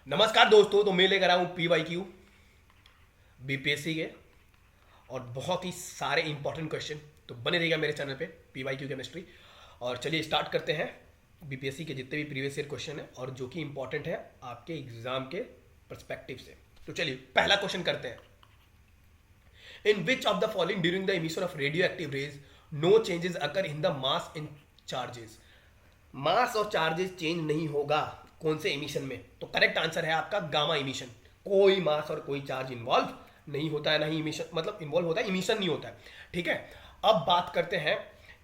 नमस्कार दोस्तों। तो मैं लेकर आया हूँ PYQ बीपीएससी के और बहुत ही सारे इंपॉर्टेंट क्वेश्चन। तो बने रहिएगा मेरे चैनल पे PYQ केमिस्ट्री। और चलिए स्टार्ट करते हैं बीपीएससी के जितने भी प्रीवियस ईयर क्वेश्चन है और जो कि इंपॉर्टेंट है आपके एग्जाम के पर्सपेक्टिव से। तो चलिए पहला क्वेश्चन करते हैं। In which of the following during the emission of radioactive rays no changes occur in the mass in charges. Mass और चार्जेस चेंज नहीं होगा कौन से इमिशन में? तो करेक्ट आंसर है आपका गामा इमिशन। कोई मास और कोई चार्ज इन्वॉल्व नहीं होता है, नहीं इमिशन मतलब इन्वॉल्व होता है, इमिशन नहीं होता है। ठीक है। अब बात करते हैं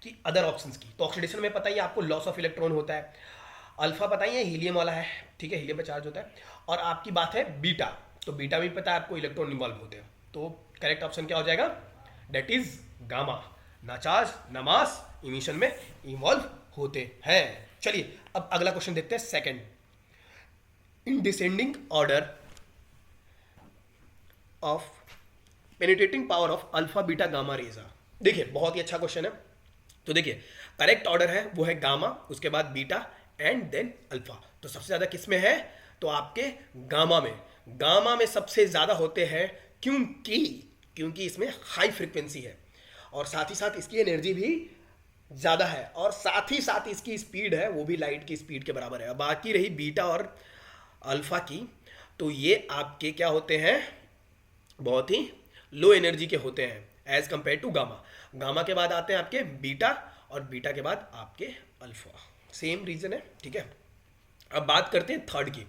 कि अदर ऑप्शंस की। तो ऑक्सीडेशन में पता ही है आपको, लॉस ऑफ इलेक्ट्रॉन होता है। अल्फा पता ही है हीलियम वाला है, ठीक है, हीलियम पे चार्ज होता है। और आपकी बात है बीटा, तो बीटा भी पता है आपको, इलेक्ट्रॉन इन्वॉल्व होते हैं। तो करेक्ट ऑप्शन क्या हो जाएगा? That is gamma. ना चार्ज ना मास इमिशन में इन्वॉल्व होते हैं। चलिए अब अगला क्वेश्चन देखते हैं, second. In descending order of penetrating power of alpha beta gamma रेजा। देखिए बहुत ही अच्छा क्वेश्चन है। तो देखिए करेक्ट ऑर्डर है वो है गामा, उसके बाद बीटा एंड देन अल्फा। तो सबसे ज्यादा किस में है? तो आपके गामा में। गामा में सबसे ज्यादा होते हैं क्योंकि क्योंकि इसमें हाई फ्रीक्वेंसी है और साथ ही साथ इसकी एनर्जी भी ज़्यादा है और साथ ही साथ इसकी स्पीड है वो भी लाइट की स्पीड के बराबर है। अब बाकी रही बीटा और अल्फा की, तो ये आपके क्या होते हैं? बहुत ही लो एनर्जी के होते हैं as compare to gamma. Gamma के बाद आते हैं आपके बीटा और बीटा के बाद आपके अल्फा। सेम रीजन है, ठीक है। अब बात करते हैं थर्ड की।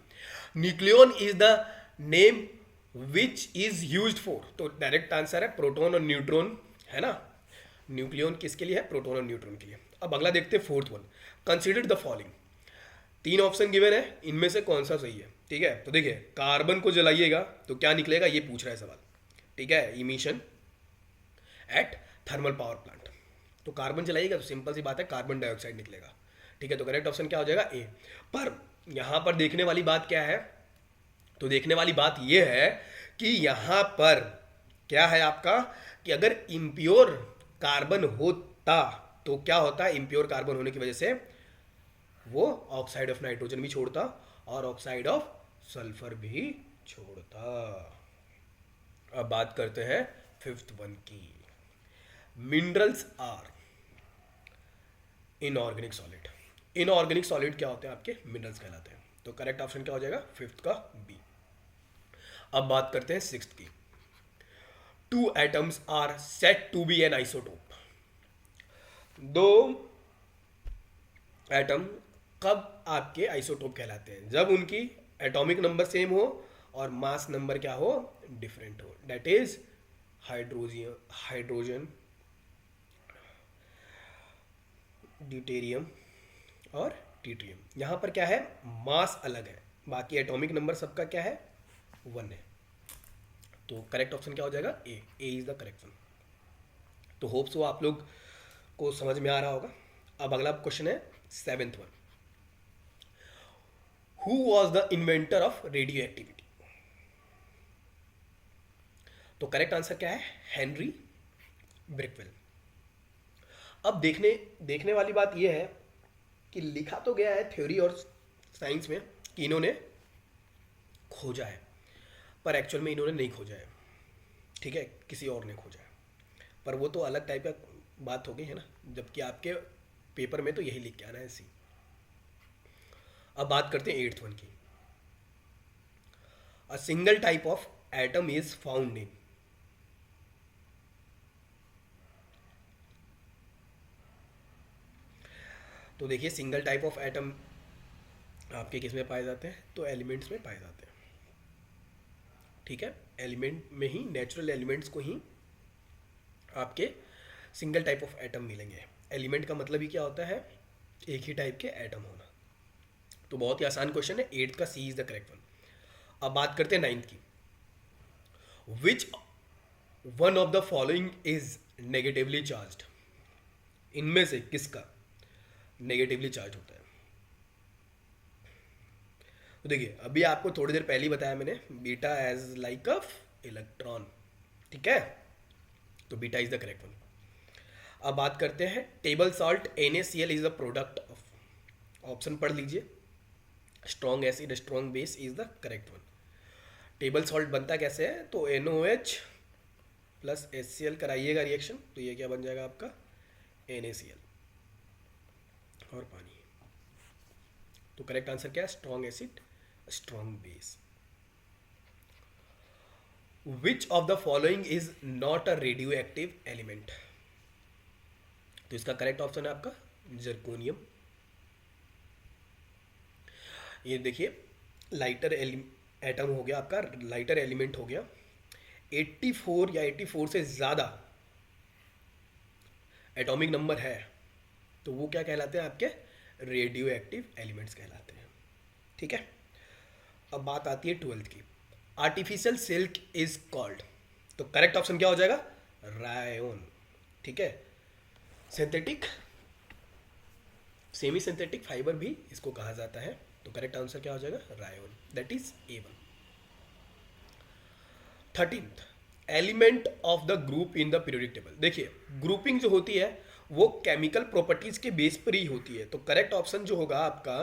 Nucleon is the name which is used for. तो डायरेक्ट आंसर है प्रोटॉन और न्यूट्रॉन, है ना। न्यूक्लियन किसके लिए है? प्रोटॉन और न्यूट्रॉन के लिए। अब अगला देखते हैं fourth one. Consider the following. तीन ऑप्शन गिवन है, इनमें से कौन सा सही है? ठीक है। तो देखिए कार्बन को जलाइएगा तो क्या निकलेगा, ये पूछ रहा है सवाल, ठीक है। Emission at thermal power plant. तो कार्बन जलाइएगा तो सिंपल सी बात है कार्बन डाइऑक्साइड निकलेगा, ठीक है। तो करेक्ट ऑप्शन क्या हो जाएगा? ए। पर यहां पर देखने वाली बात क्या है? तो देखने वाली बात यह है कि यहां पर क्या है आपका कि अगर इम्प्योर कार्बन होता तो क्या होता है? इम्प्योर कार्बन होने की वजह से वो ऑक्साइड ऑफ नाइट्रोजन भी छोड़ता और ऑक्साइड ऑफ सल्फर भी छोड़ता। अब बात करते हैं फिफ्थ वन की। Minerals are inorganic solid. Inorganic solid क्या होते हैं? आपके मिनरल्स कहलाते हैं। तो करेक्ट ऑप्शन क्या हो जाएगा? फिफ्थ का बी। अब बात करते हैं सिक्स्थ की। Two atoms are set to be an isotope. दो एटम कब आपके आइसोटोप कहलाते हैं? जब उनकी एटॉमिक नंबर सेम हो और मास नंबर क्या हो? डिफरेंट हो। डेट इज हाइड्रोजन, ड्यूटेरियम और ट्रिटियम। यहां पर क्या है? मास अलग है, बाकी एटॉमिक नंबर सबका क्या है? 1 है। तो करेक्ट ऑप्शन क्या हो जाएगा? ए। ए इज द करेक्ट वन। तो होप्स वो आप लोग को समझ में आ रहा होगा। अब अगला क्वेश्चन है seventh one. Who was the inventor of radio activity? तो करेक्ट आंसर क्या है? हेनरी ब्रिकवेल। अब देखने देखने वाली बात यह है कि लिखा तो गया है थ्योरी और साइंस में कि इन्होंने खोजा है, पर एक्चुअल में इन्होंने नहीं खोजा है, ठीक है, किसी और ने खोजा है। पर वो तो अलग टाइप का बात हो गई है ना, जबकि आपके पेपर में तो यही लिख के आना है सी। अब बात करते हैं एट्थ वन की। A single type of atom is found in. तो देखिए सिंगल टाइप ऑफ एटम आपके किस में पाए जाते हैं? तो एलिमेंट्स में पाए जाते हैं, ठीक है। एलिमेंट में ही, नेचुरल एलिमेंट्स को ही आपके सिंगल टाइप ऑफ एटम मिलेंगे। एलिमेंट का मतलब ही क्या होता है? एक ही टाइप के एटम होना। तो बहुत ही आसान क्वेश्चन है, एट्थ का सी इज द करेक्ट वन। अब बात करते हैं नाइन्थ की। Which one of the following is negatively charged. इनमें से किसका नेगेटिवली चार्ज होता है? तो देखिए अभी आपको थोड़ी देर पहले ही बताया मैंने, beta as like a electron, ठीक है। तो beta is the correct one. अब बात करते हैं table salt NaCl is the product of. Option पढ़ लीजिए। Strong acid strong base is the correct one. Table salt बनता कैसे है, तो NaOH प्लस HCl कराइएगा रिएक्शन, तो ये क्या बन जाएगा आपका NaCl और पानी। तो करेक्ट आंसर क्या है, strong acid strong base. Which of the following is not a radio active element, तो इसका करेक्ट ऑप्शन है आपका जर्कोनियम। ये देखिए लाइटर एटम हो गया आपका, लाइटर एलिमेंट हो गया, 84 या 84 से ज़्यादा एटॉमिक नंबर है, तो वो क्या कहलाते हैं आपके रेडियो एक्टिव एलिमेंट्स कहलाते हैं। ठीक है, अब बात आती है 12th की। आर्टिफिशियल सिल्क इज कॉल्ड, तो करेक्ट ऑप्शन क्या हो जाएगा, रायोन। ठीक है, सिंथेटिक सेमी सिंथेटिक फाइबर भी इसको कहा जाता है, तो करेक्ट आंसर क्या हो जाएगा, रायोन, that is A1। 13th, element of the group in the periodic table. देखिए ग्रुपिंग जो होती है वो केमिकल प्रॉपर्टीज के बेस पर ही होती है, तो करेक्ट ऑप्शन जो होगा आपका,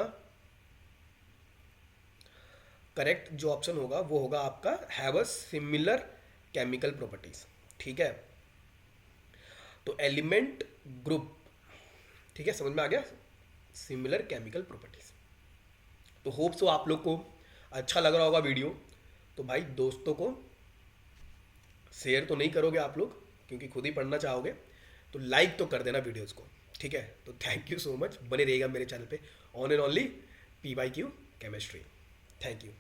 करेक्ट जो ऑप्शन होगा वो होगा आपका have a similar chemical properties. ठीक है, तो एलिमेंट ग्रुप, ठीक है, समझ में आ गया, सिमिलर केमिकल प्रॉपर्टीज। तो होप सो आप लोग को अच्छा लग रहा होगा वीडियो, तो भाई दोस्तों को शेयर तो नहीं करोगे आप लोग क्योंकि खुद ही पढ़ना चाहोगे, तो लाइक तो कर देना वीडियोस को। ठीक है, तो थैंक यू सो मच, बने रहिएगा मेरे चैनल पे, on and only PYQ chemistry. Thank you.